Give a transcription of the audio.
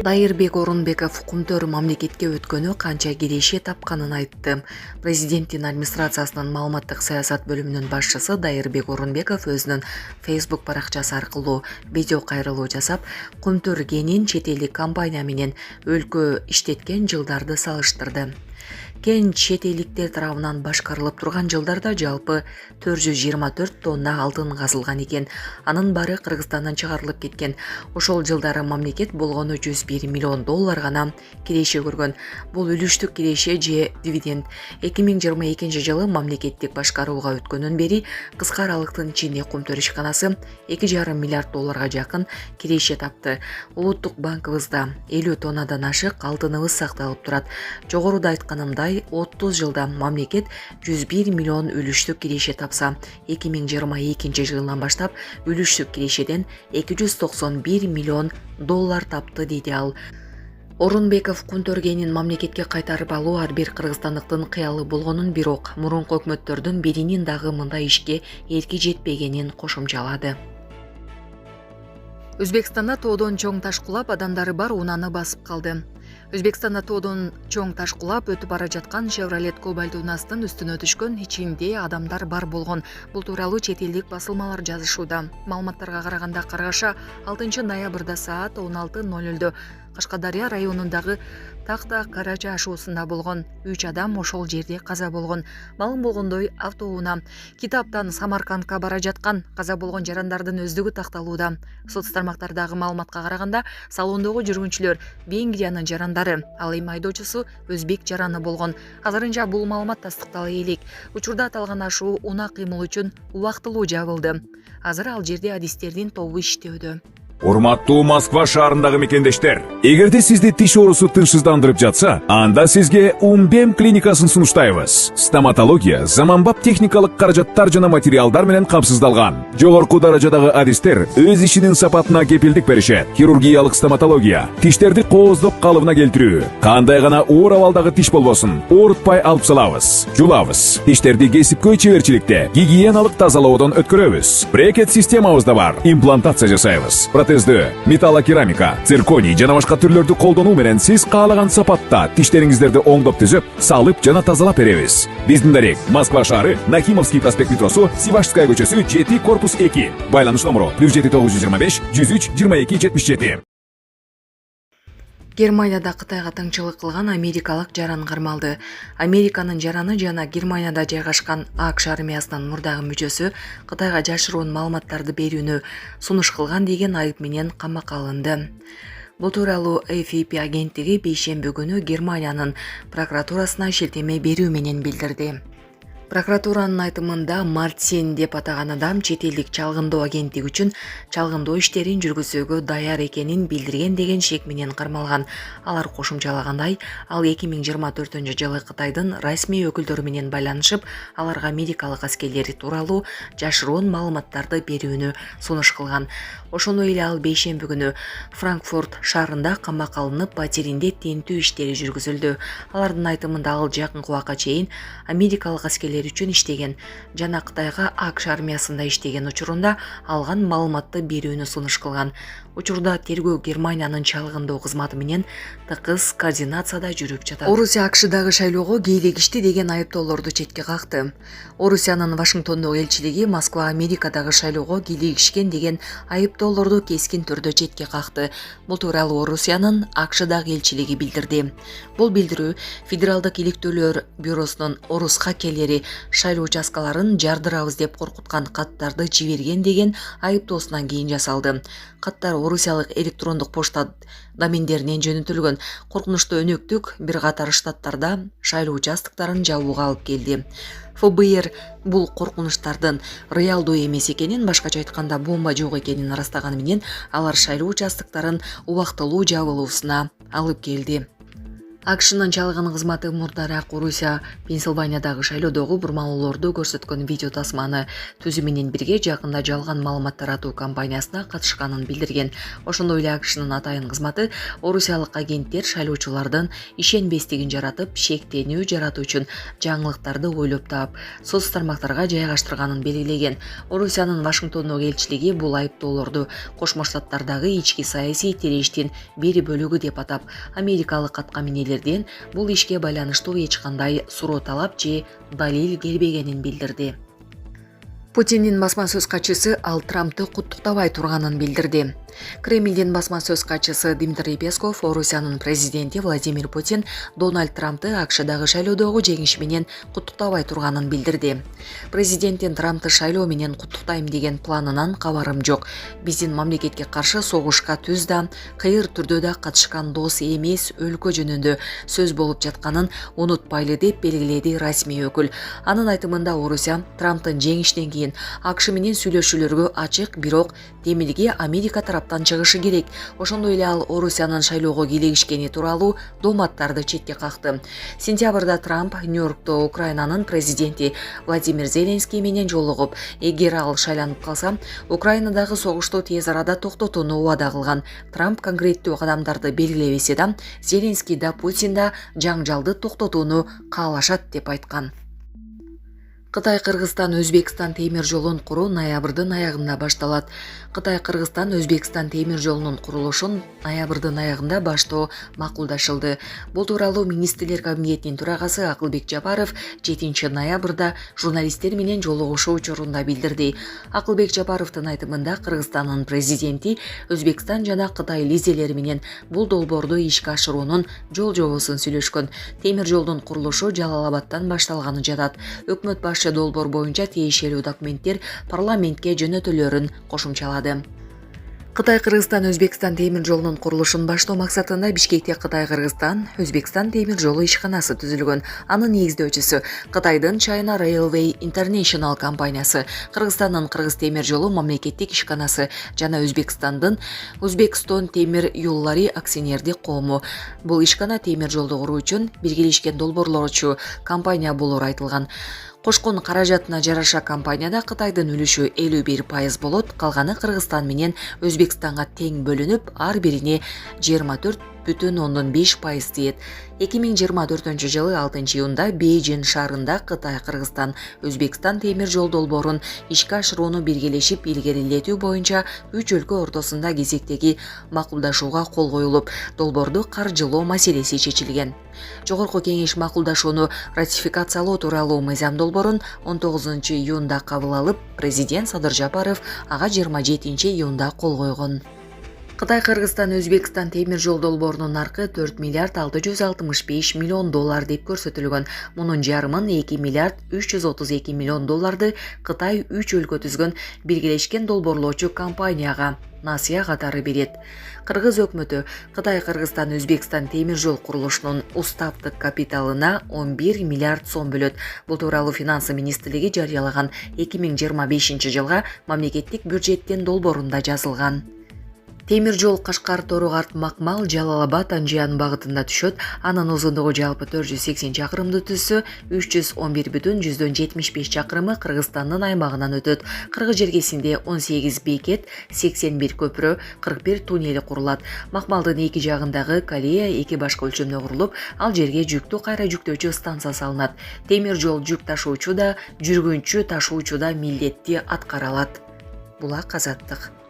Дайырбек Орунбеков Кумтөр мамлекетке өткөнү канча киреше тапканын айтты. Президенттин администрациясынын маалыматтык саясат бөлүмүнүн башчысы Дайырбек Орунбеков өзүнүн Facebook баракчасы аркылуу видео кайрылуу жасап, Кумтөр кенин чет элдик компания менен өлкө иштеткен жылдарды салыштырды. Кен чет элдиктер тарабынан башкарылып турган жылдарда жалпы 424 тонна алтын казылган экен. Анын баары Кыргызстандан чыгарылып кеткен. Ошол жылдары мамлекет болгону 101 миллион доллар гана киреше көргөн. Бул үлүштүк киреше же дивиденд. 2022 жылы мамлекеттик башкарууга өткөндөн бери кыска аралыктын ичинде Кумтөр ишканасы 2,5 миллиард долларга жакын киреше тапты. Улуттук банкыбызда 50 тоннадан ашык алтыныбыз сакталып турат. Жогоруда айтканымдай 30 жылда мамлекет 101 миллион үлүштүк киреше тапса, 2022 жылынан баштап үлүштүк кирешеден 291 миллион доллар тапты деди ал. Орунбеков Кумтөр кенин мамлекетке кайтарып алуу ар бир кыргызстандыктын кыялы болгонун, бирок мурунку өкмөттөрдүн биринин дагы мындай ишке эрки жетпегенин кошумчалады. Өзбекстанда тоодон чоң таш кулап, адамдары бар унааны басып калды. Өзбекстанда тоодон чоң таш кулап өтүп бара жаткан Chevrolet Cobalt унаасынын үстүнө түшкөн, ичинде адамдар бар болгон. Бул тууралуу чет элдик басылмалар жазышууда. Маалыматтарга караганда Каргаша 6 ноябрда саат 16:00 Кашкадария районундагы Такта Карача ашуусунда болгон. 3 адам ошол жерде каза болгон. Маалым болгондой, автоунаа Китаптан Самаркандка бара жаткан. Каза болгон жарандардын өздүгү такталууда. Соц тармактардагы маалыматка караганда, салондогу жүргүнчүлөр Венгриянын жарандары, ал эми айдоочусу өзбек жараны болгон. Азырынча бул маалымат тастыктала элек. Учурда аталган ашуу унаа кыймыл үчүн убактылуу жабылды. Азыр ал жерде адистердин тобу иштөөдө. Урматтуу Москва шаарындагы мекендештер, эгерде сизди тиш оорусу тынчсыздандырып жатса, анда сизге Умбем клиникасын сунуштайбыз. Стоматология заманбап техникалык каражаттар жана материалдар менен камсыздалган. Жогорку даражадагы адистер өз ишинин сапатына кепилдик беришет. Хирургиялык стоматология, тиштерди кооздоп калыбына келтирүү, кандай гана оор абалдагы тиш болбосун, оорутпай алып салабыз. Жулабыз. Тиштерди кесипкөй чеберчиликте, гигиеналык тазалоодон өткөрөбүз. Брекет системабыз да бар. Имплантация жасайбыз. Металлокерамика, цирконий жана башка түрлөрдү колдонуу менен сиз каалаган сапатта тиштериңиздерди оңдоп түзөп, салып жана тазалап беребиз. Биздин дарек Москва шаары, Нахимовский проспект метросу, Сивашская көчөсү 7 корпус 2. Байланыш номеру +7 925 103 22 77. Германияда Кытайга таңчылык кылган америкалык жаран кармалды. Американын жараны жана Германияда жайгашкан АКШ армиясынын мурдагы мүчөсү Кытайга жашыруун маалыматтарды берүүнү сунуш кылган деген айып менен камакка алынды. Бул тууралуу AFP агенттиги бейшемби күнү Германиянын прокуратурасына шилтеме берүү менен билдирди. Прокуратуранын айтымында Мартин деп атаган адам чет элдик чалгындоо агенттиги үчүн чалгындоо иштерин жүргүзүүгө даяр экенин билдирген деген шек менен кармалган. Алар кошумчалагандай, ал 2024 жылы Кытайдын расмий өкүлдөрү менен байланышып, аларга америкалык аскерлери тууралуу жашыруун маалыматтарды берүүнү сунуш кылган. Ошону эле ал бейшемби күнү Франкфурт шаарында камакка алынып, патеринде тинтүү иштери жүргүзүлдү. Алардын айтымында ал жакынкы убакка чейин америкалык аскерлер үчүн иштеген жана Кытайга АКШ армиясында иштеген учурунда алган маалыматты берүүнү сунуш кылган. Учурда тергөө Германиянын чалгындоо кызматы менен тыкыз координацияда жүрүп жатат. Орусия АКШдагы шайлоого кейлегишти деген айыптоолорду четке какты. Орусиянын Вашингтондогу элчилиги Москва Америкадагы шайлоого кейлегишкен деген айыптоолорду кескин түрдө четке какты. Бул тууралуу Орусиянын АКШдагы элчилиги билдирди. Бул билдирүү Федералдык иликтөөлөр бюросунун орус хакерлери шайлоо участкаларын жардырабыз деп коркуткан каттарды жиберген деген айыптоосунан кийин жасалды. Каттар орусиялык электрондук почта домендеринен жөнөтүлгөн. Коркунучтуу өнөктүк бир катар штаттарда шайлоо участоктарын жабууга алып келди. ФБР бул коркунучтардын реалдуу эмес экенин, башкача айтканда бомба жок экенин ырастаганы менен алар шайлоо участоктарын убактылуу жабылуусуна алып келди. AQShnын чалган кызматы мурдараак Орусия Пенсильваниядагы шайлоодогу бурмалоолорду көрсөткөн видео тасманы түзүү менен бирге жакында жалган маалымат таратуу кампаниясына катышканын билдирген. Ошондой эле AQShnын атайын кызматы орусиялык агенттер шайлоочулардын ишенбестигин жаратып, шектенүү жаратуу үчүн жаңылыктарды ойлоп таап, соц тармактарга жайгаштырганын белгилеген. Орусиянын Вашингтондогу элчилиги бул айыптоолорду Кошмо Штаттардагы ички саясий тирештин бир бөлүгү деп атап, америкалык аткаминелерден бул ишке байланыштуу эч кандай суроо талап же далил келбегенин билдирди. Путиндин басма сөз катчысы ал Трампты куттуктабай турганын билдирди. Кремлдин басма сөз катчысы Дмитрий Песков Орусиянын президенти Владимир Путин Дональд Трампты AQShdагы шайлоодогу жеңиши менен куттуктабай турганын билдирди. Президенттин Трампты шайлоо менен куттуктайм деген планынан кабарым жок. Биздин мамлекетке каршы согушка түз да, кыйыр түрдө да катышкан дос эмес өлкө жөнүндө сөз болуп жатканын унутпайлы деп белгиледи расмий өкүл. Анын айтымында Орусия Трамптын жеңишинен кийин AQSh менен сүйлөшүүлөргө ачык, бирок демилге Америка тараптан чыгышы керек. Ошондой эле ал Орусиянын шайлоого кийлигишкени тууралуу доматтарды четке какты. Сентябрда Трамп Нью-Йоркто Украинанын президенти Владимир Зеленский менен жолугуп, эгер ал шайланып калса, Украинадагы согушту тез арада токтотууну убада кылган. Трамп конкреттүү кадамдарды белгилебесе да, Зеленский да Путин да жаңжалды токтотууну каалашат деп айткан. Кытай-Кыргызстан-Өзбекстан темир жолун куруу ноябрдын аягында башталат. Кытай-Кыргызстан-Өзбекстан темир жолунун курулушун ноябрдын аягында баштоо макулдашылды. Бул тууралуу министрлер кабинетинин төрагасы Акылбек Жапаров 7 ноябрда журналисттер менен жолугушуу учурунда билдирди. Акылбек Жапаровдун айтымында Кыргызстандын президенти Өзбекстан жана Кытай лидерлери менен бул долбоорду ишке ашыруунун жол-жобосун сүйлөшкөн. Темир жолдун курулушу Жалал-Абадтан башталганы жатат. Өкмөт долбоор боюнча тиешелүү документтер парламентке жөнөтүлөрүн кошумчалады. Кытай-Кыргызстан-Өзбекстан темир жолунун курулушун баштоо максатында Бишкекте Кытай-Кыргызстан-Өзбекстан темир жолу ишканасы түзүлгөн. Анын негиздөөчүсү Кытайдын China Railway International компаниясы, Кыргызстандын Кыргыз темир жолу мамлекеттик ишканасы жана Өзбекстандын Узбекстон темир юллары акционердик коому. Бул ишкана темир жолду куруу үчүн биргелешкен долбоорлоочу компания болору айтылган. Кошкон каражатына жараша компанияда Кытайдын үлүшү 51% болот, калганы Кыргызстан менен Өзбекстанга тең бөлүнүп, ар бирине 24,5% тиет. 2024 жылы 6 июнда Бейжин шаарында Кытай-Кыргызстан-Өзбекстан темир жол долбоорун ишке ашырууну биргелешип илгерилетүү боюнча 3 өлкө ортосунда кезектеги макулдашууга кол коюлуп, долбоорду каржылоо маселеси чечилген. Жогорку кеңеш макулдашууну ратификациялоо тууралуу мыйзам долбоорун 19 июнда кабыл алып, президент Садыр Жапаров ага 27 июнда кол койгон. Кытай-Кыргызстан-Өзбекстан темир жол долбоорунун наркы 4 миллиард 665 миллион доллар деп көрсөтүлгөн. Мунун жарымын 2 миллиард 332 миллион долларды Кытай 3 өлкө түзгөн биргелешкен долбоорлоочу компанияга насыя катары берет. Кыргыз өкмөтү Кытай-Кыргызстан-Өзбекстан темир жол курулушунун уставдык капиталына 11 миллиард сом бөлөт. Бул тууралуу Финансы министрлиги жарыялаган 2025 жылга мамлекеттик бюджеттин долбоорунда жазылган. Темир жол Кашкар-Торугарт Макмал Жалал-Абад Анжиян багытында түшөт. Анын узундугу жалпы 480 чакырымды түзсө, 311,75 чакырымы Кыргызстандын аймагынан өтөт. Кыргыз жергесинде 18 бекет, 81 көпүрө, 41 туннели курулат. Макмалдын эки жагындагы колея эки башка өлчөмдө курулуп, ал жерге жүктү кайра жүктөөчү станция салынат. Темир жол жүк ташуучу да, жүргүнчү ташуучу да милдетти аткара алат. Булак Азаттык.